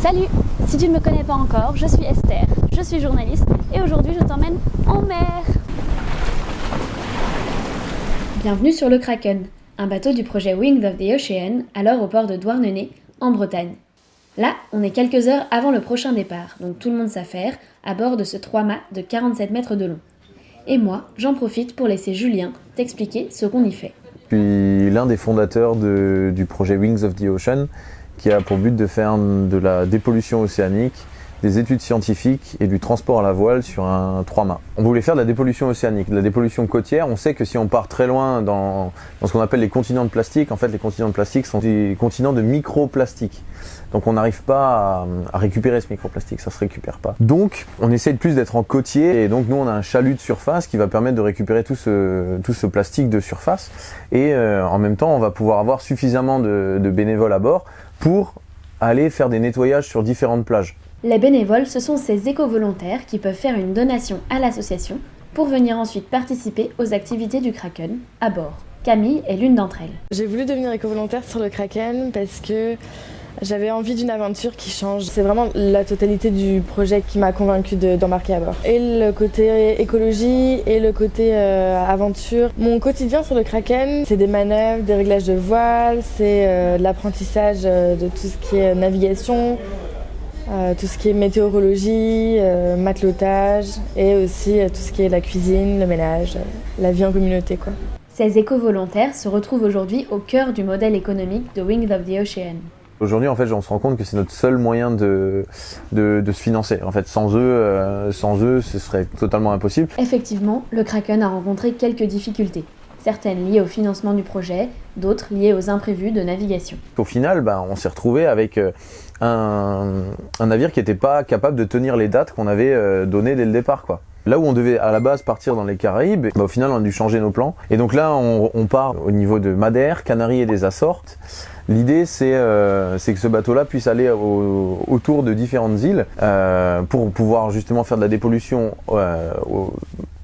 Salut! Si tu ne me connais pas encore, je suis Esther, je suis journaliste et aujourd'hui je t'emmène en mer! Bienvenue sur le Kraken, un bateau du projet Wings of the Ocean, alors au port de Douarnenez, en Bretagne. Là, on est quelques heures avant le prochain départ, donc tout le monde s'affaire à bord de ce 3-mâts de 47 mètres de long. Et moi, j'en profite pour laisser Julien t'expliquer ce qu'on y fait. Je suis l'un des fondateurs du projet Wings of the Ocean, qui a pour but de faire de la dépollution océanique, des études scientifiques et du transport à la voile sur un 3-mâts. On voulait faire de la dépollution océanique, de la dépollution côtière. On sait que si on part très loin dans ce qu'on appelle les continents de plastique, en fait les continents de plastique sont des continents de microplastique. Donc on n'arrive pas à récupérer ce microplastique, ça se récupère pas. Donc on essaie de plus d'être en côtier et donc nous on a un chalut de surface qui va permettre de récupérer tout ce plastique de surface et en même temps on va pouvoir avoir suffisamment de bénévoles à bord pour aller faire des nettoyages sur différentes plages. Les bénévoles, ce sont ces éco-volontaires qui peuvent faire une donation à l'association pour venir ensuite participer aux activités du Kraken à bord. Camille est l'une d'entre elles. J'ai voulu devenir éco-volontaire sur le Kraken parce que j'avais envie d'une aventure qui change. C'est vraiment la totalité du projet qui m'a convaincue d'embarquer à bord. Et le côté écologie et le côté aventure. Mon quotidien sur le Kraken, c'est des manœuvres, des réglages de voile, c'est de l'apprentissage de tout ce qui est navigation, tout ce qui est météorologie, matelotage et aussi tout ce qui est la cuisine, le ménage, la vie en communauté, quoi. Ces éco-volontaires se retrouvent aujourd'hui au cœur du modèle économique de Wings of the Ocean. Aujourd'hui, en fait, on se rend compte que c'est notre seul moyen de se financer. En fait, sans eux, ce serait totalement impossible. Effectivement, le Kraken a rencontré quelques difficultés. Certaines liées au financement du projet, d'autres liées aux imprévus de navigation. Au final, on s'est retrouvé avec un navire qui n'était pas capable de tenir les dates qu'on avait données dès le départ, quoi. Là où on devait à la base partir dans les Caraïbes, au final on a dû changer nos plans. Et donc là on part au niveau de Madère, Canaries et des Açores. L'idée c'est que ce bateau-là puisse aller autour de différentes îles pour pouvoir justement faire de la dépollution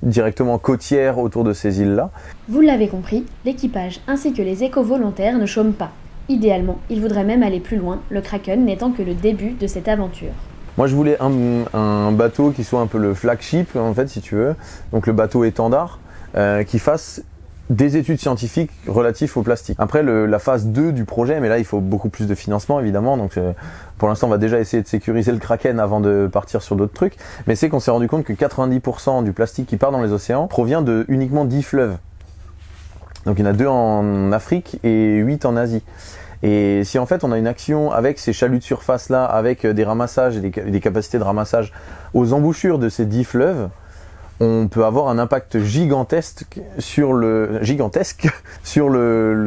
directement côtière autour de ces îles-là. Vous l'avez compris, l'équipage ainsi que les éco-volontaires ne chôment pas. Idéalement, ils voudraient même aller plus loin, le Kraken n'étant que le début de cette aventure. Moi je voulais un bateau qui soit un peu le flagship en fait si tu veux, donc le bateau étendard qui fasse des études scientifiques relatives au plastique. Après la phase 2 du projet, mais là il faut beaucoup plus de financement évidemment, donc pour l'instant on va déjà essayer de sécuriser le Kraken avant de partir sur d'autres trucs, mais c'est qu'on s'est rendu compte que 90% du plastique qui part dans les océans provient de uniquement 10 fleuves. Donc il y en a 2 en Afrique et 8 en Asie. Et si en fait on a une action avec ces chaluts de surface là, avec des ramassages et des capacités de ramassage aux embouchures de ces 10 fleuves, on peut avoir un impact gigantesque sur le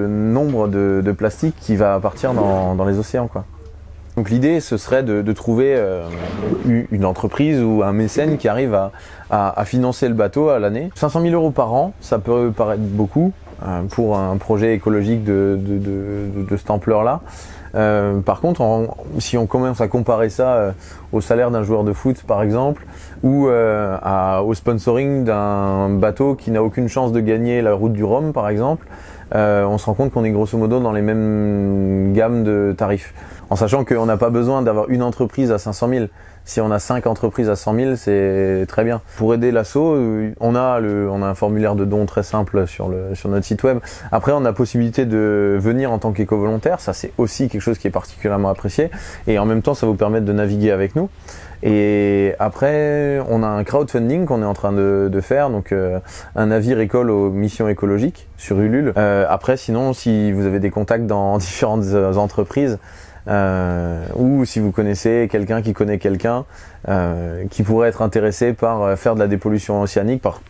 nombre de plastique qui va partir dans les océans, quoi. Donc l'idée ce serait de trouver une entreprise ou un mécène qui arrive à financer le bateau à l'année. 500 000 € par an, ça peut paraître beaucoup pour un projet écologique de cette ampleur-là. Par contre, si on commence à comparer ça au salaire d'un joueur de foot par exemple, ou au sponsoring d'un bateau qui n'a aucune chance de gagner la route du Rhum par exemple, on se rend compte qu'on est grosso modo dans les mêmes gammes de tarifs. En sachant qu'on n'a pas besoin d'avoir une entreprise à 500 000. Si on a 5 entreprises à 100 000, c'est très bien. Pour aider l'asso, on a un formulaire de don très simple sur notre site web. Après, on a la possibilité de venir en tant qu'éco-volontaire. Ça, c'est aussi quelque chose qui est particulièrement apprécié. Et en même temps, ça vous permet de naviguer avec nous. Et après, on a un crowdfunding qu'on est en train de faire, donc un navire école aux missions écologiques sur Ulule. Après, sinon, si vous avez des contacts dans différentes entreprises, ou si vous connaissez quelqu'un qui connaît quelqu'un qui pourrait être intéressé par faire de la dépollution océanique, par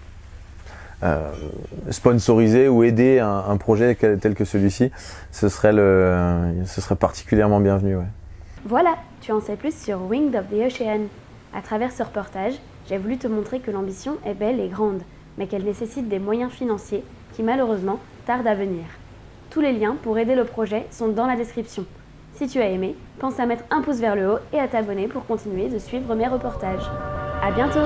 sponsoriser ou aider un projet tel que celui-ci, ce serait particulièrement bienvenu. Ouais. Voilà, tu en sais plus sur Wings of the Ocean. À travers ce reportage, j'ai voulu te montrer que l'ambition est belle et grande, mais qu'elle nécessite des moyens financiers qui malheureusement tardent à venir. Tous les liens pour aider le projet sont dans la description. Si tu as aimé, pense à mettre un pouce vers le haut et à t'abonner pour continuer de suivre mes reportages. À bientôt!